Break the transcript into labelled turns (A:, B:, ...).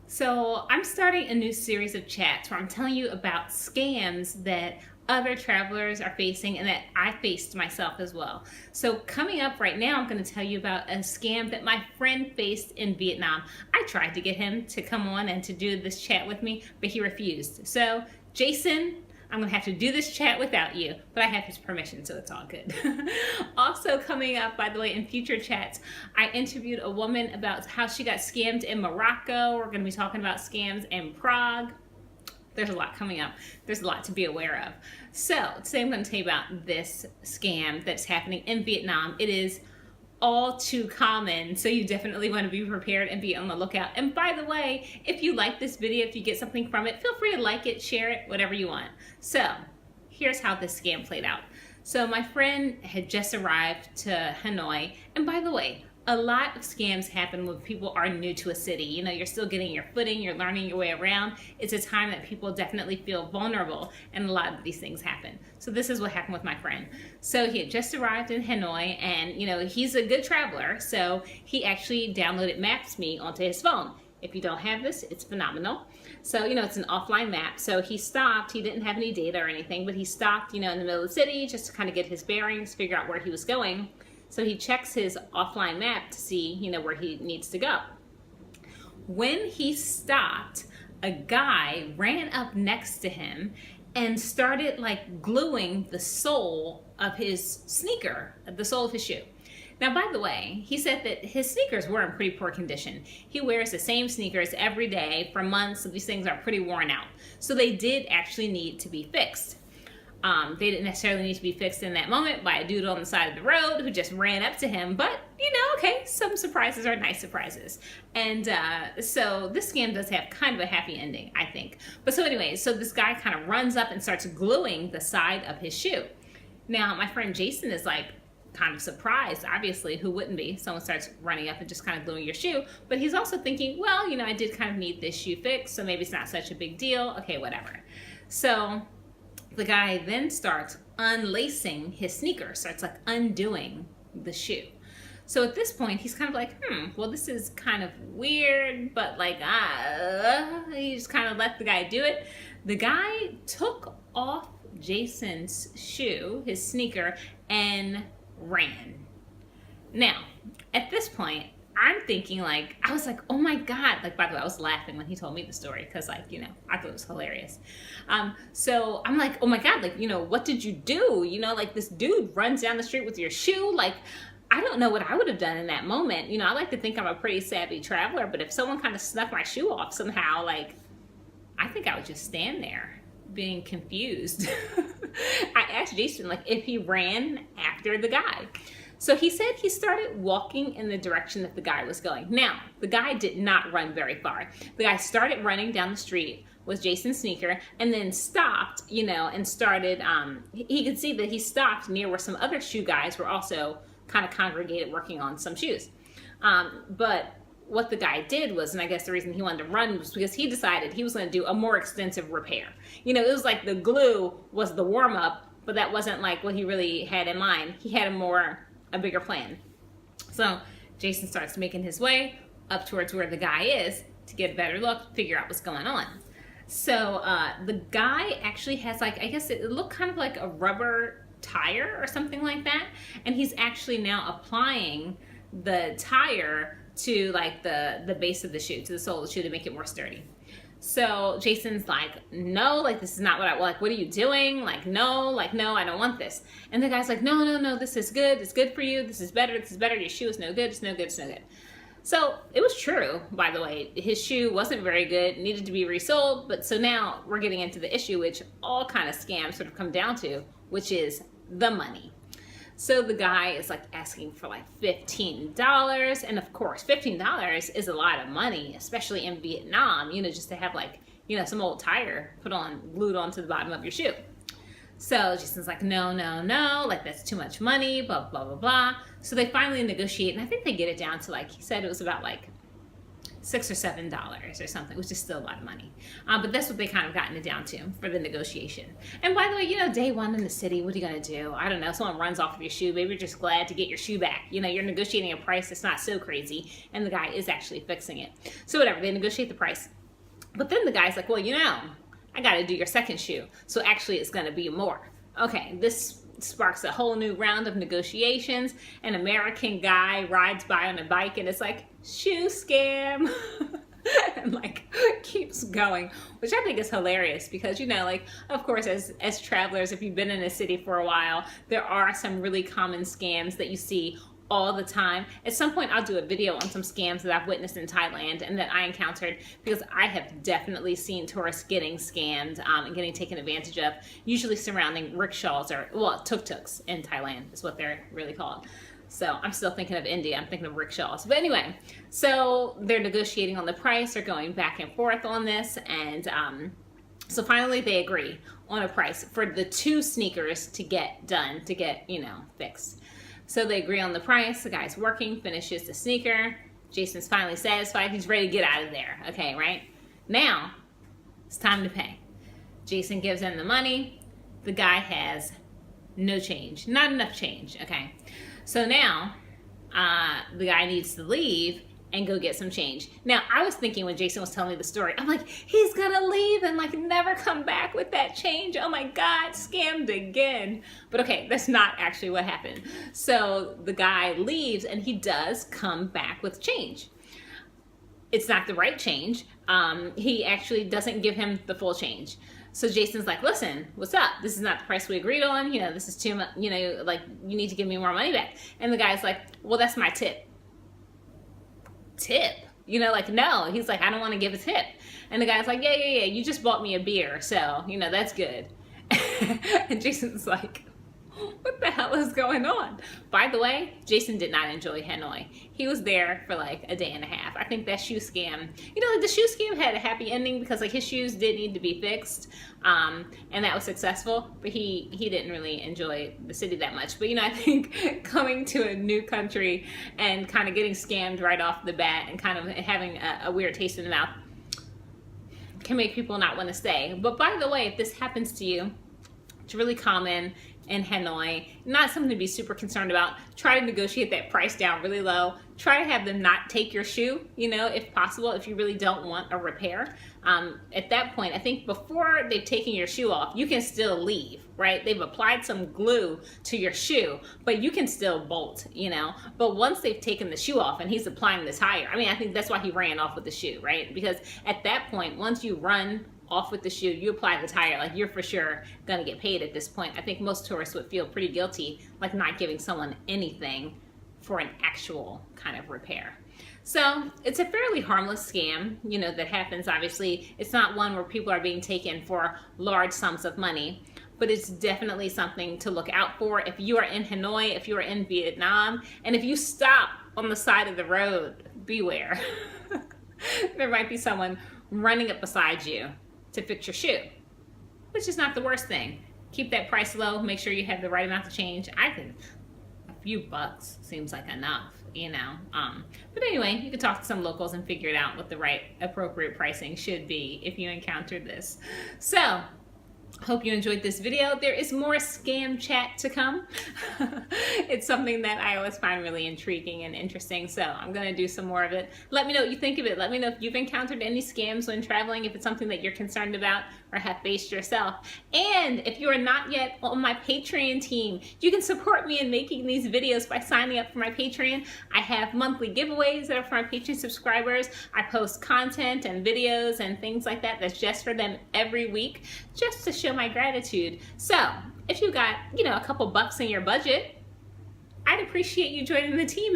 A: So, I'm starting a new series of chats where I'm telling you about scams that other travelers are facing and that I faced myself as well. So, coming up right now, I'm going to tell you about a scam that my friend faced in Vietnam. I tried to get him to come on and to do this chat with me, but he refused. So, Jason, I'm going to have to do this chat without you, but I have his permission, so it's all good. Also, coming up, by the way, in future chats, I interviewed a woman about how she got scammed in Morocco. We're going to be talking about scams in Prague. There's a lot coming up. There's a lot to be aware of. So, today I'm going to tell you about this scam that's happening in Vietnam. It is all too common, so you definitely want to be prepared and be on the lookout. And by the way, if you like this video, if you get something from it, feel free to like it, share it, whatever you want. So here's how this scam played out. So my friend had just arrived to Hanoi, and by the way, a lot of scams happen when people are new to a city. You know, you're still getting your footing, you're learning your way around. It's a time that people definitely feel vulnerable, and a lot of these things happen. So this is what happened with my friend. So he had just arrived in Hanoi, and you know, he's a good traveler, so he actually downloaded Maps.me onto his phone. If you don't have this, it's phenomenal. So, you know, it's an offline map. So he stopped, he didn't have any data or anything, but he stopped, you know, in the middle of the city just to kind of get his bearings, figure out where he was going. So he checks his offline map to see, you know, where he needs to go. When he stopped, a guy ran up next to him and started like gluing the sole of his sneaker, the sole of his shoe. Now, by the way, he said that his sneakers were in pretty poor condition. He wears the same sneakers every day for months, so these things are pretty worn out. So they did actually need to be fixed. They didn't necessarily need to be fixed in that moment by a dude on the side of the road who just ran up to him. But, you know, okay, some surprises are nice surprises. And so this scam does have kind of a happy ending, I think. But so anyway, so this guy kind of runs up and starts gluing the side of his shoe. Now, my friend Jason is like kind of surprised, obviously, who wouldn't be? Someone starts running up and just kind of gluing your shoe. But he's also thinking, well, you know, I did kind of need this shoe fixed, so maybe it's not such a big deal. Okay, whatever. So the guy then starts unlacing his sneaker, starts like undoing the shoe. So at this point, he's kind of like, well, this is kind of weird, but like, he just kind of let the guy do it. The guy took off Jason's shoe, his sneaker, and ran. Now, at this point, I'm thinking like, I was like, oh my God. Like, by the way, I was laughing when he told me the story because like, you know, I thought it was hilarious. So I'm like, oh my God, like, you know, what did you do? You know, like this dude runs down the street with your shoe. Like, I don't know what I would have done in that moment. You know, I like to think I'm a pretty savvy traveler, but if someone kind of snuck my shoe off somehow, like, I think I would just stand there being confused. I asked Jason like if he ran after the guy. So he said he started walking in the direction that the guy was going. Now, the guy did not run very far. The guy started running down the street with Jason's sneaker and then stopped, you know, and started, he could see that he stopped near where some other shoe guys were also kind of congregated working on some shoes. But what the guy did was, and I guess the reason he wanted to run was because he decided he was going to do a more extensive repair. You know, it was like the glue was the warm up, but that wasn't like what he really had in mind. He had a bigger plan. So Jason starts making his way up towards where the guy is to get a better look, figure out what's going on. So the guy actually has like, I guess it looked kind of like a rubber tire or something like that. And he's actually now applying the tire to like the base of the shoe, to the sole of the shoe to make it more sturdy. So Jason's like, no, like this is not what I like. What are you doing? Like, no, I don't want this. And the guy's like, no, this is good. It's good for you. This is better. Your shoe is no good. It's no good. It's no good. So it was true, by the way. His shoe wasn't very good, needed to be resold. But so now we're getting into the issue, which all kind of scams sort of come down to, which is the money. So the guy is like asking for like $15. And of course, $15 is a lot of money, especially in Vietnam, you know, just to have like, you know, some old tire glued onto the bottom of your shoe. So Jason's like, no, like that's too much money, blah. So they finally negotiate, and I think they get it down to like, he said it was about like $6 or $7 or something, which is still a lot of money. But that's what they kind of gotten it down to for the negotiation. And by the way, you know, day one in the city, what are you gonna do? I don't know, someone runs off with your shoe, maybe you're just glad to get your shoe back. You know, you're negotiating a price that's not so crazy, and the guy is actually fixing it. So whatever, they negotiate the price. But then the guy's like, well, you know, I gotta do your second shoe, so actually it's gonna be more. Okay, this sparks a whole new round of negotiations. An American guy rides by on a bike and it's like, shoe scam. And like keeps going, which I think is hilarious because, you know, like, of course, as travelers, if you've been in a city for a while, there are some really common scams that you see all the time. At some point, I'll do a video on some scams that I've witnessed in Thailand and that I encountered, because I have definitely seen tourists getting scammed and getting taken advantage of, usually surrounding rickshaws, or, well, tuk-tuks in Thailand is what they're really called. So I'm still thinking of India, I'm thinking of rickshaws. But anyway, so they're negotiating on the price, they're going back and forth on this, and so finally they agree on a price for the 2 sneakers to get done, to get, you know, fixed. So they agree on the price, the guy's working, finishes the sneaker, Jason's finally satisfied, he's ready to get out of there, okay, right? Now, it's time to pay. Jason gives him the money, the guy has no change, not enough change, okay? So now, the guy needs to leave and go get some change. Now, I was thinking when Jason was telling me the story, I'm like, he's gonna leave and like never come back with that change. Oh my God, scammed again. But okay, that's not actually what happened. So the guy leaves and he does come back with change. It's not the right change. He actually doesn't give him the full change. So Jason's like, listen, what's up? This is not the price we agreed on. You know, this is too much, you know, like you need to give me more money back. And the guy's like, well, that's my tip. Tip? You know, like, no. He's like, I don't want to give a tip. And the guy's like, yeah, you just bought me a beer, so, you know, that's good. And Jason's like, what the hell is going on? By the way, Jason did not enjoy Hanoi. He was there for like a day and a half. I think that shoe scam, you know, like the shoe scam had a happy ending because like his shoes did need to be fixed, and that was successful, but he didn't really enjoy the city that much. But you know, I think coming to a new country and kind of getting scammed right off the bat and kind of having a weird taste in the mouth can make people not want to stay. But by the way, if this happens to you, it's really common in Hanoi, not something to be super concerned about. Try to negotiate that price down really low. Try to have them not take your shoe, you know, if possible, if you really don't want a repair. At that point, I think before they've taken your shoe off, you can still leave, right? They've applied some glue to your shoe, but you can still bolt, you know? But once they've taken the shoe off and he's applying the tire, I mean, I think that's why he ran off with the shoe, right? Because at that point, once you run off with the shoe, you apply the tire, like you're for sure gonna get paid at this point. I think most tourists would feel pretty guilty, like not giving someone anything for an actual kind of repair. So it's a fairly harmless scam, you know, that happens. Obviously, it's not one where people are being taken for large sums of money, but it's definitely something to look out for. If you are in Hanoi, if you are in Vietnam, and if you stop on the side of the road, beware. There might be someone running up beside you to fix your shoe, which is not the worst thing. Keep that price low, make sure you have the right amount to change. I think a few bucks seems like enough, you know. But anyway, you can talk to some locals and figure it out what the right appropriate pricing should be if you encountered this. So, hope you enjoyed this video. There is more scam chat to come. It's something that I always find really intriguing and interesting, so I'm going to do some more of it. Let me know what you think of it. Let me know if you've encountered any scams when traveling, if it's something that you're concerned about or have faced yourself. And if you are not yet on my Patreon team, you can support me in making these videos by signing up for my Patreon. I have monthly giveaways that are for my Patreon subscribers. I post content and videos and things like that that's just for them every week, just to show my gratitude. So if you got, you know, a couple bucks in your budget, I'd appreciate you joining the team.